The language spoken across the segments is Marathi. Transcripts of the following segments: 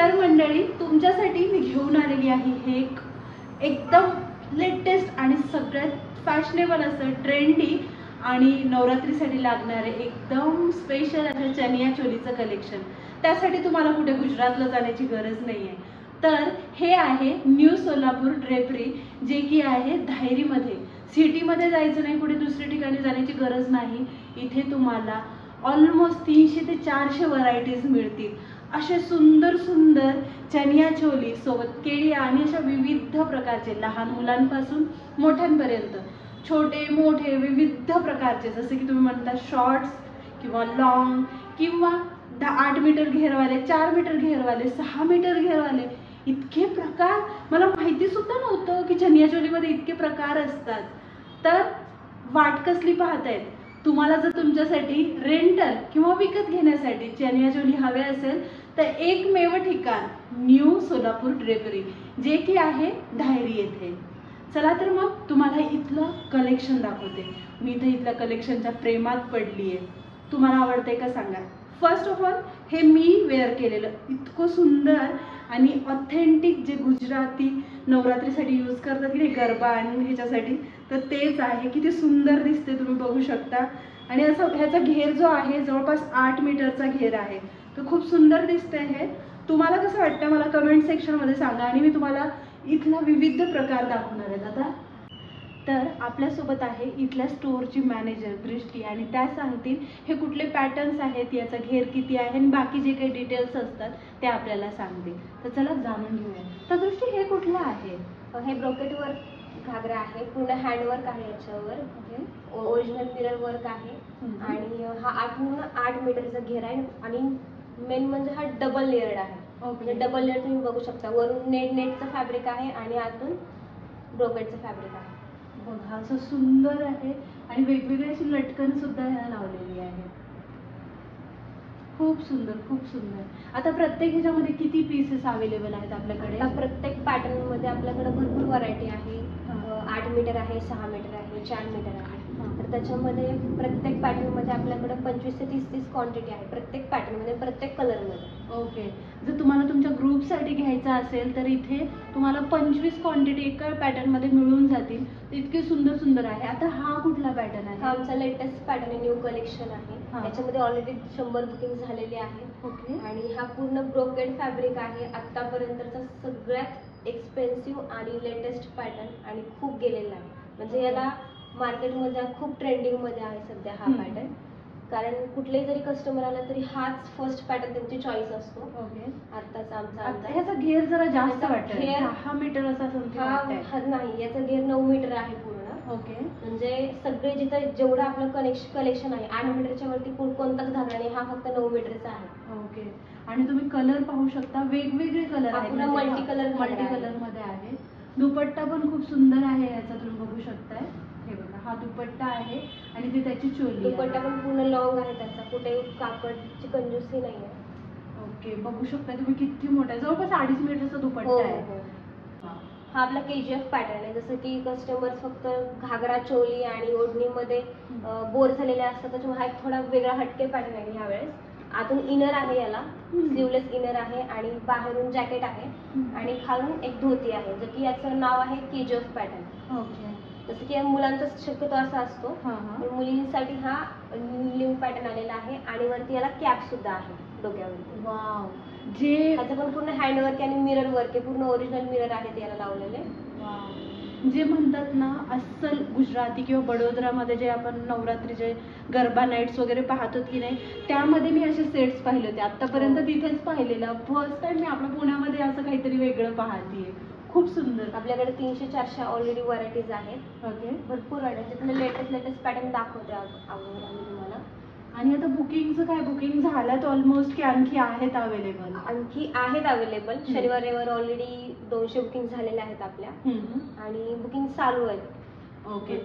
तर मंडळी, तुमच्यासाठी मी घेऊन आलेली आहे हे एकदम लेटेस्ट आणि सगळ्यात फॅशनेबल असं ट्रेंडी आणि नवरात्रीसाठी लागणारे एकदम स्पेशल असं चनिया चोलीचं कलेक्शन. त्यासाठी तुम्हाला कुठे गुजरातला जाण्याची गरज नाही आहे. तर हे आहे न्यू सोलापूर ड्रेपरी, जे की आहे धायरीमध्ये. सिटीमध्ये जायचं नाही, कुठे दुसऱ्या ठिकाणी जाण्याची गरज नाही. इथे तुम्हाला ऑलमोस्ट 300 ते 400 व्हरायटीज मिळतील. असे सुंदर सुंदर चनिया चोली सोबत केळी आणि अशा विविध प्रकारचे लहान मुलांपासून मोठ्यांपर्यंत छोटे मोठे विविध प्रकारचे, जसे की तुम्ही म्हणता शॉर्ट्स किंवा लॉंग किंवा 8 मीटर घेरवाले, 4 मीटर घेरवाले, 6 मीटर घेरवाले, इतके प्रकार मला माहिती सुद्धा नव्हतं की चनिया चोलीमध्ये इतके प्रकार असतात. तर वाट कसली पाहतायत? तुम्हाला जर तुमच्यासाठी रेंटल किंवा विकत घेण्यासाठी चनिया चोली हवे असेल तर एकमेव ठिकाण न्यू सोलापूर ड्रेपरी, जे की आहे धायरी येथे. चला तर मग तुम्हाला इथलं कलेक्शन दाखवते. मी इथं इथल्या कलेक्शनच्या प्रेमात पडली आहे. तुम्हाला आवडतंय का सांगा. फर्स्ट ऑफ ऑल हे मी वेअर केलेलं इतकं सुंदर आणि ऑथेंटिक जे गुजराती नवरात्रीसाठी यूज करतात की नाही, गरबा आणि ह्याच्यासाठी, तर तेच आहे. किती सुंदर दिसते तुम्ही बघू शकता. आणि असं ह्याचा घेर जो आहे जवळपास 8 मीटरचा घेर आहे. तर खूप सुंदर दिसतंय हे. तुम्हाला कसं वाटतं मला कमेंट सेक्शनमध्ये सांगा आणि मी तुम्हाला इथला विविध प्रकार दाखवणार आहेत. आता तर आपल्यासोबत आहे इथल्या स्टोअरची मॅनेजर दृष्टी, आणि त्या सांगतील हे कुठले पॅटर्न्स आहेत, याचा घेर किती आहे आणि बाकी जे काही डिटेल्स असतात ते आपल्याला सांगतील. तर चला जाणून घेऊया. तर दृष्टी हे कुठलं आहे? हे ब्रोकेट वर्क घागरा आहे, पूर्ण हँडवर्क आहे याच्यावर. ओरिजिनल मिरर वर्क आहे आणि हा पूर्ण 8 मीटरचा घेर आहे. आणि मेन म्हणजे हा डबल लेअर्ड आहे. म्हणजे डबल लेअर तुम्ही बघू शकता. वरून नेटचं फॅब्रिक आहे आणि आतून ब्रोकेटचं फॅब्रिक आहे. बघा असं सुंदर आहे आणि वेगवेगळी अशी लटकन सुद्धा ह्याला लावलेली आहे. खूप सुंदर, खूप सुंदर. आता प्रत्येक ह्याच्यामध्ये किती पीसेस अवेलेबल आहेत आपल्याकडे? आता प्रत्येक पॅटर्न मध्ये आपल्याकडे भरपूर व्हरायटी आहे. 8 मीटर आहे, 6 मीटर आहे, 4 मीटर आहे. तर त्याच्यामध्ये प्रत्येक पॅटर्न मध्ये आपल्याकडे 25 ते 30 क्वांटिटी आहे. प्रत्येक पॅटर्न मध्ये, प्रत्येक कलर मध्ये. ओके. जर तुम्हाला तुमच्या ग्रुपसाठी घ्यायचा असेल तर इथे तुम्हाला 25 क्वांटिटी एका पॅटर्न मध्ये मिळून जातील. इतके सुंदर सुंदर आहे. आता हा कुठला पॅटर्न आहे? हा आमचा लेटेस्ट पॅटर्न आहे, न्यू कलेक्शन आहे. याच्यामध्ये ऑलरेडी 100 बुकिंग झालेले आहे. ओके. आणि हा पूर्ण ब्रोकेड फॅब्रिक आहे. आतापर्यंतचा सगळ्यात एक्सपेन्सिव्ह आणि लेटेस्ट पॅटर्न आणि खूप गेलेला आहे. म्हणजे याला मार्केटमध्ये खूप ट्रेंडिंग मध्ये आहे सध्या हा पॅटर्न. कारण कुठलेही जरी कस्टमर आला तरी हाच फर्स्ट पॅटर्न त्यांची चॉईस असतो. ओके. आताच आमचा ह्याचा घेर जरा जास्त वाटतं. घेर 6 मीटर असा नाही, याचा घेर 9 मीटर आहे पूर्ण. ओके. म्हणजे सगळे जिथं जेवढं आपलं कलेक्शन आहे 8 मीटरच्या वरती कोणताच घागरा नाही. हा फक्त 9 मीटरचा आहे. ओके. आणि तुम्ही कलर पाहू शकता, वेगवेगळे कलर आहेत. मल्टी कलर मध्ये आहे. दुपट्टा पण खूप सुंदर आहे याचा, तुम्ही बघू शकताय. हे बघा, हा दुपट्टा आहे आणि ती त्याची चोली. दुपट्टा पण पूर्ण लॉंग आहे त्याचा, कुठे कापडची कंजूसी नाही आहे. ओके. बघू शकता तुम्ही किती मोठा आहे. जवळपास 2.5 मीटरचा दुपट्टा आहे. हा आपला KGF पॅटर्न आहे. जसं की कस्टमर फक्त घागरा चोली आणि ओढणीमध्ये बोर झालेले असतात, त्याच्यामुळे हा एक थोडा वेगळा हटके पॅटर्न आहे ह्यावेळेस. आतून इनर आहे, याला स्लीवलेस इनर आहे आणि बाहेरून जॅकेट आहे आणि खालून एक धोती आहे, जर की याचं नाव आहे KGF पॅटर्न. ओके. जसं की मुलांचा शक्यतो असा असतो, मुलींसाठी हा न्यू पॅटर्न आलेला आहे. आणि वरती याला कॅप सुद्धा आहे डोक्यावरती. वाव. जे ह्याचं पण पूर्ण हँडवर्क आणि मिरर वर्क आहे. पूर्ण ओरिजिनल मिरर आहे ते याला लावलेले. जे म्हणतात ना अस्सल गुजराती किंवा बडोदरामध्ये जे आपण नवरात्रीचे गरबा नाईट्स वगैरे पाहतो की नाही, त्यामध्ये मी असे सेट्स पाहिले होते. आतापर्यंत तिथेच पाहिलेलं. फर्स्ट टाइम मी आपल्या पुण्यामध्ये असं काहीतरी वेगळं पाहतीये. खूप सुंदर. आपल्याकडे 300-400 ऑलरेडी व्हरायटीज आहेत. ओके. भरपूर आहेत. त्यातलं लेटेस्ट पॅटर्न दाखवते अगोदर आम्ही तुम्हाला. आणि आता बुकिंगचं काय? बुकिंग झाल्यात ऑलमोस्ट की आणखी आहेत अवेलेबल? आणखी आहेत अवेलेबल. शनिवार रविवार ऑलरेडी 200 बुकिंग झालेले आहेत आपल्या आणि बुकिंग चालू आहेत. ओके.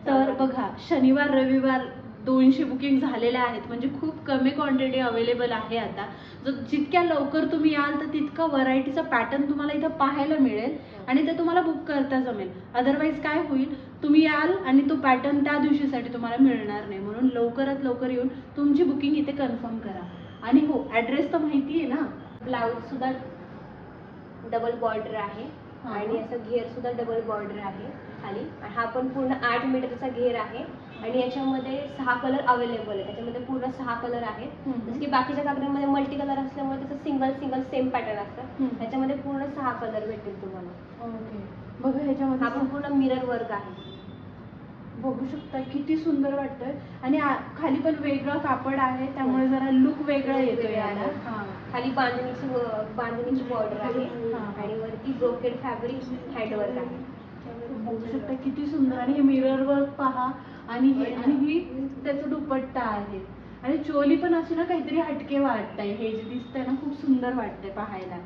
तर बघा, शनिवार रविवार 200 बुकिंग झालेल्या आहेत, म्हणजे खूप कमी क्वांटिटी अवेलेबल आहे आता. जितक्या लवकर तुम्ही याल तर तितका व्हरायटीचा पॅटर्न तुम्हाला इथं पाहायला मिळेल आणि ते तुम्हाला बुक करता जमेल. अदरवाईज काय होईल, तुम्ही याल आणि तो पॅटर्न त्या दिवशीसाठी तुम्हाला मिळणार नाही. म्हणून लवकरात लवकर येऊन तुमची बुकिंग इथे कन्फर्म करा. आणि हो, ॲड्रेस तर माहिती आहे ना. ब्लाऊज सुद्धा डबल बॉर्डर आहे हा. आणि असं घेर सुद्धा डबल बॉर्डर आहे खाली. आणि हा पण पूर्ण 8 मीटरचा घेर आहे आणि याच्यामध्ये 6 कलर अवेलेबल आहे. त्याच्यामध्ये पूर्ण 6 कलर आहेत. जसं की बाकीच्या घागऱ्यांमध्ये मल्टी कलर असल्यामुळे त्याचं सिंगल सेम पॅटर्न असतं. त्याच्यामध्ये पूर्ण 6 कलर भेटतील तुम्हाला. ओके. बघा ह्याच्यामध्ये हा पण पूर्ण मिरर वर्क आहे. बघू शकता किती सुंदर वाटतंय आणि खाली पण वेगळं कापड आहे त्यामुळे जरा लुक वेगळा येतोय याला. हा. खाली बांधणीची बॉर्डर आहे आणि वरती ब्रोकेड फॅब्रिक हँडवर्क आहे. बघू शकता किती सुंदर आणि हे मिरर वर्क पहा आणि ही त्याचा दुपट्टा आहे आणि चोली पण अशी ना काहीतरी हटके वाटतंय. हे जे दिसतंय ना खूप सुंदर वाटतंय पाहायला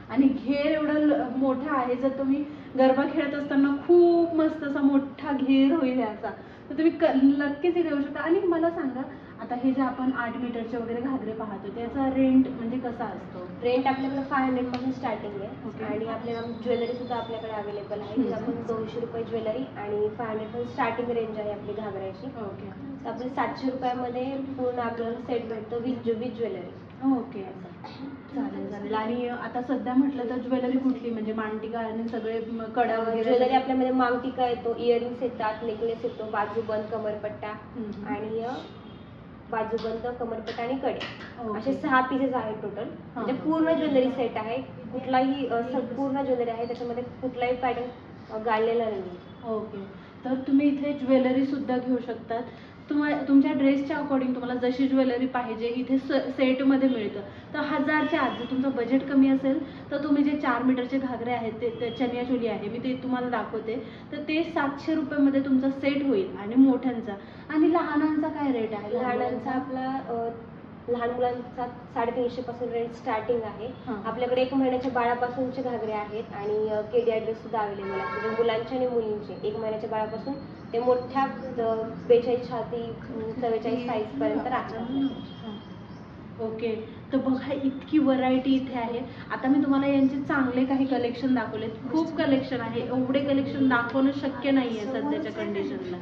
आणि घेर एवढं मोठा आहे. जर तुम्ही गरबा खेळत असताना खूप मस्त असा मोठा घेर होईल याचा तर तुम्ही नक्कीच इथे येऊ शकता. आणि मला सांगा आता हे जे आपण 8 मीटरचे वगैरे घागरे पाहतो त्याचा रेंट म्हणजे कसा असतो? रेंट आपल्याकडे 500 पासून स्टार्टिंग आहे. ओके. आणि आपल्याला ज्वेलरी सुद्धा आपल्याकडे अवेलेबल आहे. जी आपण 200 रुपये ज्वेलरी आणि 500 पासून स्टार्टिंग रेंज आहे आपली घागऱ्याची. ओके. तर आपले 700 रुपयामध्ये पूर्ण आपल्याला सेट भेटतो विथ ज्वेलरी. ओके. चालेल. आणि आता सध्या म्हटलं तर ज्वेलरी कुठली म्हणजे मांगटिका आणि सगळे कडा वगैरे? ज्वेलरी आपल्यामध्ये मांगटिका येतो, इयरिंग्स येतात, नेकलेस येतो, बाजूबंद, कमरपट्टा आणि बाजूबंद, कमरपट्टा आणि कडे असे 6 पीसेस आहेत टोटल. म्हणजे पूर्ण ज्वेलरी सेट आहे. कुठलाही पूर्ण ज्वेलरी आहे त्याच्यामध्ये कुठलाही पॅटर्न गाळलेला नाही. ओके. तर तुम्ही इथे ज्वेलरी सुद्धा घेऊ शकतात. तुमच्या ड्रेसच्या अकॉर्डिंग तुम्हाला जशी ज्वेलरी पाहिजे इथे सेटमध्ये मिळतं. तर 1000च्या आत जर तुमचं बजेट कमी असेल तर तुम्ही जे 4 मीटरचे घागरे आहेत ते चनिया चोली आहे मी ते तुम्हाला दाखवते. तर ते 700 रुपयामध्ये तुमचा सेट होईल. आणि मोठ्यांचा आणि लहानांचा काय रेट आहे? लहानांचा आपला लहान मुलांचा 350 पासून रेंज स्टार्टिंग आहे. आपल्याकडे 1 महिन्याच्या बाळापासूनचे घागरे आहेत आणि केडी ड्रेस सुद्धा अवेलेबल आहे. म्हणजे मुलांचे आणि मुलींचे 1 महिन्याच्या बाळापासून ते मोठ्या 42 छाती 44 साईज पर्यंत राहतात. ओके. तर बघा इतकी व्हरायटी इथे आहे. आता मी तुम्हाला यांचे चांगले काही कलेक्शन दाखवलेत. खूप कलेक्शन आहे. एवढे कलेक्शन दाखवणं शक्य नाहीये सध्याच्या कंडिशनला.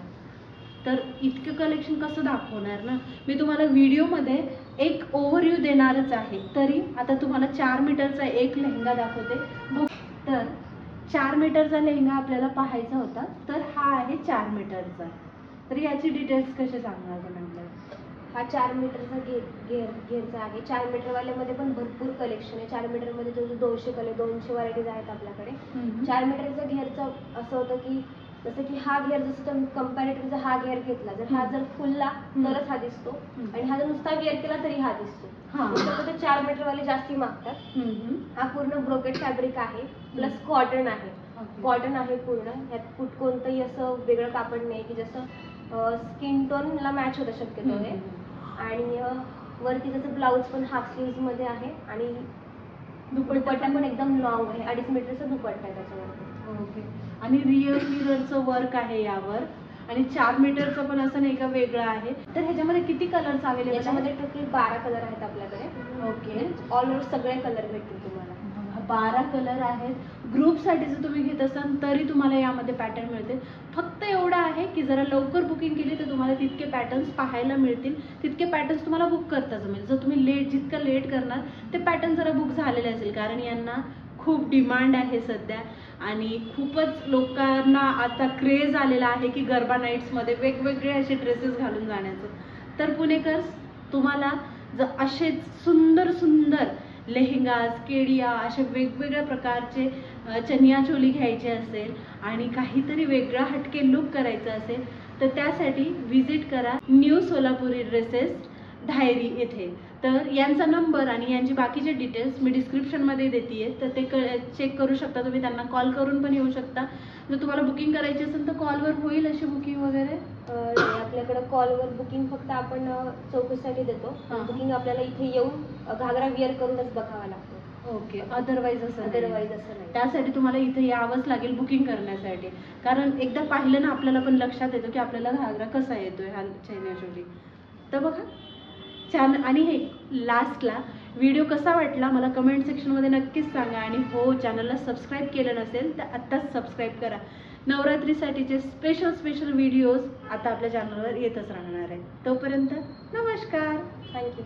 तर इतकं कलेक्शन कसं दाखवणार ना. मी तुम्हाला व्हिडिओमध्ये एक ओव्हरव्ह्यू देणारच आहे. तरी आता तुम्हाला 4 मीटरचा एक लेहंगा दाखवते. तर 4 मीटरचा लेहंगा आपल्याला पाहायचा होता तर हा आहे 4 मीटरचा. तर याची डिटेल्स कसे सांगणार तुम्ही आपल्याला? हा 4 मीटरचा घेरचा आहे. 4 मीटरवाल्यामध्ये पण भरपूर कलेक्शन आहे. 4 मीटरमध्ये जवळजवळ 200 कलर 200 व्हरायटीज आहेत आपल्याकडे. 4 मीटरचा घेरचं असं होतं की जसं की हा घेर जसं तर कंपॅरेटिव्ह जर हा घेर घेतला जर हा जर फुलला तरच हा दिसतो आणि हा जर नुसता वेअर केला तरी हा दिसतो. तर 4 मीटरवाले जास्ती मागतात. हा पूर्ण ब्रोकेड फॅब्रिक आहे प्लस कॉटन आहे. कॉटन आहे पूर्ण. ह्यात कोणतंही असं वेगळं कापड नाही की जसं स्किन टोनला मॅच होतं शक्यतो हे. आणि वरती त्याचं ब्लाऊज पण हाफ स्लीव्ज मध्ये आहे आणि दुपट्टा पण एकदम लॉंग आहे. 2.5 मीटरचा दुपट्टा आहे त्याच्यावरती. ओके. आणि रिअल मिररचं वर्क आहे यावर आणि 4 मीटरचं पण असं नाही का वेगळं आहे. तर ह्याच्यामध्ये किती कलर्स अवेलेबल? याच्यामध्ये टोटल 12 कलर आहेत आपल्याकडे. ओके. ऑल ओव्हर सगळे कलर भेटतील तुम्हाला. 12 कलर आहेत. ग्रुपसाठी जर तुम्ही घेत असाल तरी तुम्हाला यामध्ये पॅटर्न मिळतील. फक्त एवढं आहे की जरा लवकर बुकिंग केली तर तुम्हाला तितके पॅटर्न्स पाहायला मिळतील. तितके पॅटर्न्स तुम्हाला बुक करता जमेल. जर तुम्ही जितकं लेट करणार ते पॅटर्न जरा बुक झालेले असेल कारण यांना खूप डिमांड आहे सध्या आणि खूपच लोकांना आता क्रेज आलेला आहे की गरबा नाईट्समध्ये वेगवेगळे असे ड्रेसेस घालून जाण्याचं. तर पुणेकर्स तुम्हाला जर असे सुंदर सुंदर लेहंगाज केडिया असे वेगवेगळ्या प्रकारचे चनिया चोली घ्यायचे असेल आणि काहीतरी वेगळा हटके लुक करायचं असेल तर त्यासाठी विजिट करा न्यू सोलापुरी ड्रेसेस धायरी येथे. तर यांचा नंबर आणि यांची बाकीचे डिटेल्स मी डिस्क्रिप्शनमध्ये देते तर ते चेक करू शकता. तुम्ही त्यांना कॉल करून पण येऊ शकता. जर तुम्हाला बुकिंग करायची असेल तर कॉलवर होईल अशी बुकिंग वगैरे? आपल्याकडे कॉलवर बुकिंग फक्त आपण चौकशीसाठी देतो. बुकिंग आपल्याला इथे येऊन घागरा विअर करूनच बघावा लागतो. ओके. अदरवाईज असं नाही. त्यासाठी तुम्हाला इथे यावंच लागेल बुकिंग करण्यासाठी. कारण एकदा पाहिलं ना आपल्याला पण लक्षात येतं की आपल्याला घागरा कसा येतोय हा चनिया चोली. तर बघा आणि हे लास्टला व्हिडिओ कसा वाटला मला कमेंट सेक्शनमध्ये नक्कीच सांगा. आणि हो चॅनलला सबस्क्राईब केलं नसेल तर आत्ताच सबस्क्राईब करा. नवरात्रीसाठीचे स्पेशल व्हिडिओज आता आपल्या चॅनलवर येतच राहणार आहेत. तोपर्यंत नमस्कार. थँक्यू.